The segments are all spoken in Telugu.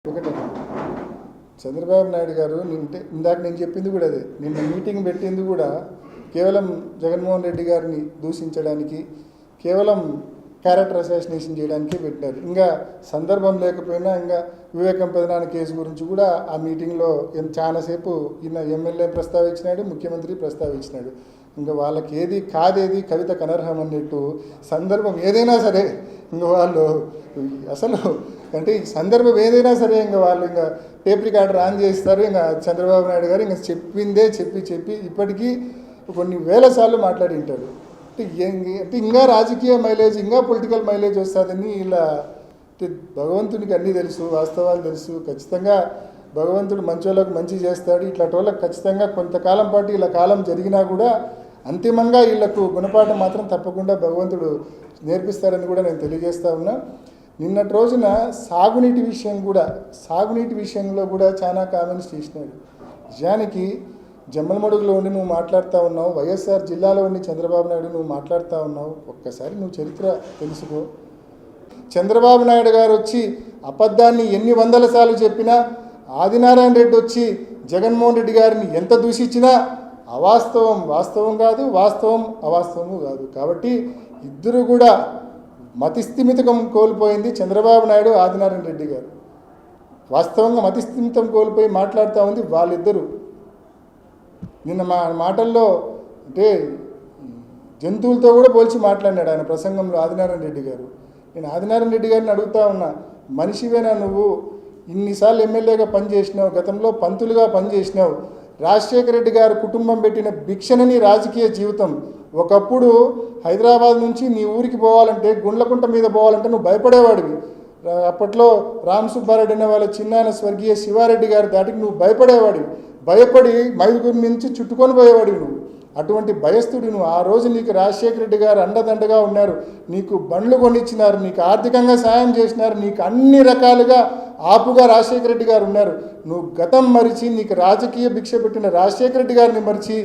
ఒకటే చంద్రబాబు నాయుడు గారు ఇందాక నేను చెప్పింది కూడా అదే. నిన్న మీటింగ్ పెట్టింది కూడా కేవలం జగన్మోహన్ రెడ్డి గారిని దూషించడానికి, కేవలం క్యారెక్టర్ అసాసినేషన్ చేయడానికే పెట్టారు. ఇంకా సందర్భం లేకపోయినా ఇంకా వివేకం పెదనాన్న కేసు గురించి కూడా ఆ మీటింగ్లో చాలాసేపు ఈయన ఎమ్మెల్యే ప్రస్తావించినాడు, ముఖ్యమంత్రి ప్రస్తావించినాడు. ఇంకా వాళ్ళకి ఏది కాదేది కవితకు అనర్హం అన్నట్టు సందర్భం ఏదైనా సరే ఇంకా వాళ్ళు అసలు అంటే ఈ సందర్భం ఏదైనా సరే ఇంకా వాళ్ళు ఇంకా టేప్ రికార్డర్ ఆన్ చేస్తారు. ఇంకా చంద్రబాబు నాయుడు గారు ఇంకా చెప్పిందే చెప్పి ఇప్పటికీ కొన్ని వేల సార్లు మాట్లాడి ఉంటారు. అంటే ఇంకా రాజకీయ మైలేజ్, ఇంకా పొలిటికల్ మైలేజ్ వస్తుందని ఇలా భగవంతునికి అన్నీ తెలుసు, వాస్తవాలు తెలుసు. ఖచ్చితంగా భగవంతుడు మంచోళ్ళకు మంచి చేస్తాడు. ఇట్లాంటి వాళ్ళకి ఖచ్చితంగా కొంతకాలం పాటు ఇలా కాలం జరిగినా కూడా అంతిమంగా వీళ్ళకు గుణపాఠం మాత్రం తప్పకుండా భగవంతుడు నేర్పిస్తారని కూడా నేను తెలియజేస్తా ఉన్నా. నిన్నటి రోజున సాగునీటి విషయంలో కూడా చాలా కామెంట్స్ చేసినాడు. నిజానికి జమ్మలమడుగులో ఉండి నువ్వు మాట్లాడుతూ ఉన్నావు, వైఎస్ఆర్ జిల్లాలో ఉండి చంద్రబాబు నాయుడు నువ్వు మాట్లాడుతూ ఉన్నావు. ఒక్కసారి నువ్వు చరిత్ర తెలుసుకో. చంద్రబాబు నాయుడు గారు వచ్చి అబద్ధాన్ని ఎన్ని వందల సార్లు చెప్పినా, ఆదినారాయణ రెడ్డి వచ్చి జగన్మోహన్ రెడ్డి గారిని ఎంత దూషించినా అవాస్తవం వాస్తవం కాదు, వాస్తవం అవాస్తవము కాదు. కాబట్టి ఇద్దరు కూడా మతిస్థిమితం కోల్పోయింది చంద్రబాబు నాయుడు, ఆదినారాయణ రెడ్డి గారు. వాస్తవంగా మతిస్థిమితం కోల్పోయి మాట్లాడుతూ ఉంది వాళ్ళిద్దరూ. నిన్న మా మాటల్లో అంటే జంతువులతో కూడా పోల్చి మాట్లాడినాడు ఆయన ప్రసంగంలో ఆదినారాయణ రెడ్డి గారు. నేను ఆదినారాయణ రెడ్డి గారిని అడుగుతా ఉన్నా, మనిషివేనా నువ్వు? ఇన్నిసార్లు ఎమ్మెల్యేగా పనిచేసినావు, గతంలో పంతులుగా పనిచేసినావు. రాజశేఖర రెడ్డి గారు కుటుంబం పెట్టిన భిక్షణని రాజకీయ జీవితం. ఒకప్పుడు హైదరాబాద్ నుంచి నీ ఊరికి పోవాలంటే, గుండ్లకుంట మీద పోవాలంటే నువ్వు భయపడేవాడివి. అప్పట్లో రామ్ సుబ్బారెడ్డి అనే వాళ్ళ చిన్నాన్న స్వర్గీయ శివారెడ్డి గారి దాటికి నువ్వు భయపడేవాడివి. భయపడి మైదుగురి నుంచి చుట్టుకొని పోయేవాడివి నువ్వు. అటువంటి భయస్థుడి నువ్వు. ఆ రోజు నీకు రాజశేఖర రెడ్డి గారు అండదండగా ఉన్నారు, నీకు బండ్లు కొనిచ్చినారు, నీకు ఆర్థికంగా సాయం చేసినారు, నీకు అన్ని రకాలుగా ఆపుగా రాజశేఖర రెడ్డి గారు ఉన్నారు. నువ్వు గతం మరిచి, నీకు రాజకీయ భిక్ష పెట్టిన రాజశేఖర రెడ్డి గారిని మరిచి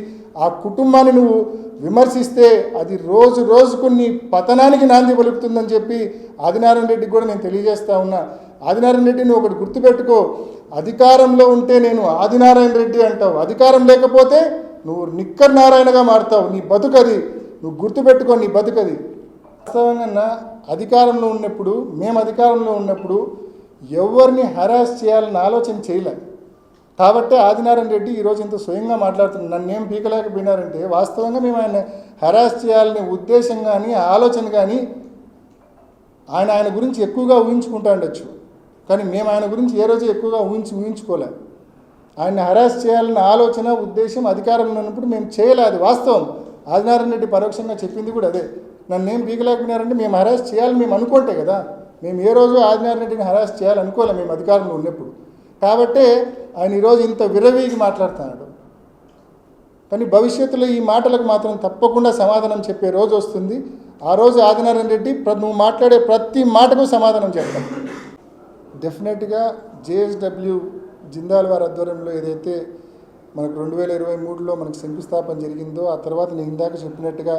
ఆ కుటుంబాన్ని నువ్వు విమర్శిస్తే అది రోజు రోజుకు నీ పతనానికి నాంది పలుకుతుందని చెప్పి ఆదినారాయణ రెడ్డికి కూడా నేను తెలియజేస్తా ఉన్నా. ఆదినారాయణ రెడ్డి నువ్వు ఒకటి గుర్తుపెట్టుకో, అధికారంలో ఉంటే నేను ఆదినారాయణ రెడ్డి అంటావు, అధికారం లేకపోతే నువ్వు నిక్కర్ నారాయణగా మారుతావు. నీ బతుకది, నువ్వు గుర్తుపెట్టుకో, నీ బతుకది. వాస్తవంగా అధికారంలో ఉన్నప్పుడు, మేము అధికారంలో ఉన్నప్పుడు ఎవరిని హరాస్ చేయాలని ఆలోచన చేయలే. కాబట్టి ఆదినారాయణ రెడ్డి ఈరోజు ఇంత స్వయంగా మాట్లాడుతున్నాను. నన్ను ఏం పీకలేకపోయినారంటే వాస్తవంగా మేము ఆయన హరాస్ చేయాలనే ఉద్దేశం కానీ ఆలోచన కానీ ఆయన గురించి ఎక్కువగా ఊహించుకుంటా ఉండొచ్చు. కానీ మేము ఆయన గురించి ఏ రోజు ఎక్కువగా ఊహించుకోలే. ఆయన హరాస్ చేయాలన్న ఆలోచన ఉద్దేశం అధికారంలో ఉన్నప్పుడు మేము చేయలే. అది వాస్తవం. ఆదినారాయణ రెడ్డి పరోక్షంగా చెప్పింది కూడా అదే. నన్ను ఏం పీకలేకపోయినారంటే మేము హరాస్ చేయాలని మేము అనుకుంటే కదా. మేము ఏ రోజు ఆదినారాయణ రెడ్డిని హరాస్ చేయాలనుకోలే మేము అధికారంలో ఉన్నప్పుడు. కాబట్టే ఆయన ఈరోజు ఇంత విరవీగి మాట్లాడుతున్నాడు. కానీ భవిష్యత్తులో ఈ మాటలకు మాత్రం తప్పకుండా సమాధానం చెప్పే రోజు వస్తుంది. ఆ రోజు ఆదినారాయణ రెడ్డి నువ్వు మాట్లాడే ప్రతి మాటకు సమాధానం చెప్తాను. డెఫినెట్గా జేఎస్డబ్ల్యూ జిందాల్ వారి ఆధ్వర్యంలో ఏదైతే మనకు 2023లో మనకు శంకుస్థాపన జరిగిందో, ఆ తర్వాత నేను ఇందాక చెప్పినట్టుగా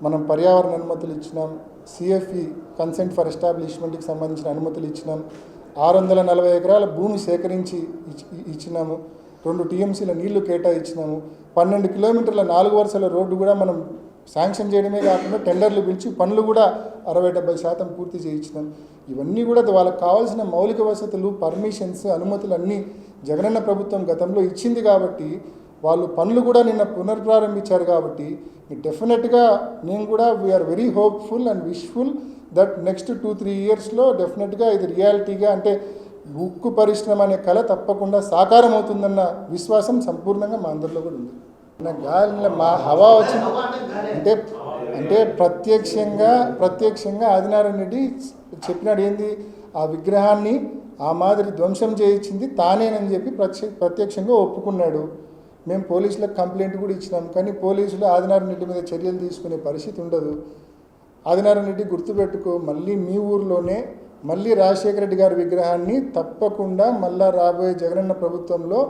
మనం పర్యావరణ అనుమతులు ఇచ్చినాం, సిఎఫ్ఈ కన్సెంట్ ఫర్ ఎస్టాబ్లిష్మెంట్కి సంబంధించిన అనుమతులు ఇచ్చినాం, 640 ఎకరాల భూమి సేకరించి ఇచ్చినాము, 2 టీఎంసీల నీళ్లు కేటాయించినాము, 12 కిలోమీటర్ల 4 వరుసల రోడ్డు కూడా మనం శాంక్షన్ చేయడమే కాకుండా టెండర్లు పిలిచి పనులు కూడా 60-70% పూర్తి చేయించినాం. ఇవన్నీ కూడా వాళ్ళకి కావాల్సిన మౌలిక వసతులు, పర్మిషన్స్, అనుమతులు అన్నీ జగనన్న ప్రభుత్వం గతంలో ఇచ్చింది. కాబట్టి వాళ్ళు పనులు కూడా నిన్న పునర్ప్రారంభించారు. కాబట్టి డెఫినెట్గా నేను కూడా we are very hopeful and wishful that next 2-3 ఇయర్స్లో డెఫినెట్గా ఇది రియాలిటీగా, అంటే ఉక్కు పరిశ్రమ అనే కళ తప్పకుండా సాకారం అవుతుందన్న విశ్వాసం సంపూర్ణంగా మా అందరిలో కూడా ఉంది. గాలిలో మా హవా వచ్చింది అంటే ప్రత్యక్షంగా ఆదినారాయణ రెడ్డి చెప్పినాడు. ఏంది ఆ విగ్రహాన్ని ఆ మాదిరి ధ్వంసం చేయించింది తానేనని చెప్పి ప్రత్యక్షంగా ఒప్పుకున్నాడు. మేము పోలీసులకు కంప్లైంట్ కూడా ఇచ్చినాం. కానీ పోలీసులు ఆదినారాయణ రెడ్డి మీద చర్యలు తీసుకునే పరిస్థితి ఉండదు. ఆదినారాయణ రెడ్డి గుర్తుపెట్టుకో, మళ్ళీ మీ ఊర్లోనే మళ్ళీ రాజశేఖర రెడ్డి గారి విగ్రహాన్ని తప్పకుండా మళ్ళా రాబోయే జగనన్న ప్రభుత్వంలో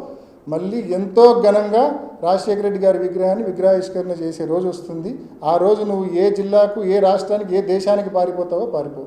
మళ్ళీ ఎంతో ఘనంగా రాజశేఖర రెడ్డి గారి విగ్రహాన్ని విగ్రహావిష్కరణ చేసే రోజు వస్తుంది. ఆ రోజు నువ్వు ఏ జిల్లాకు, ఏ రాష్ట్రానికి, ఏ దేశానికి పారిపోతావో పారిపో.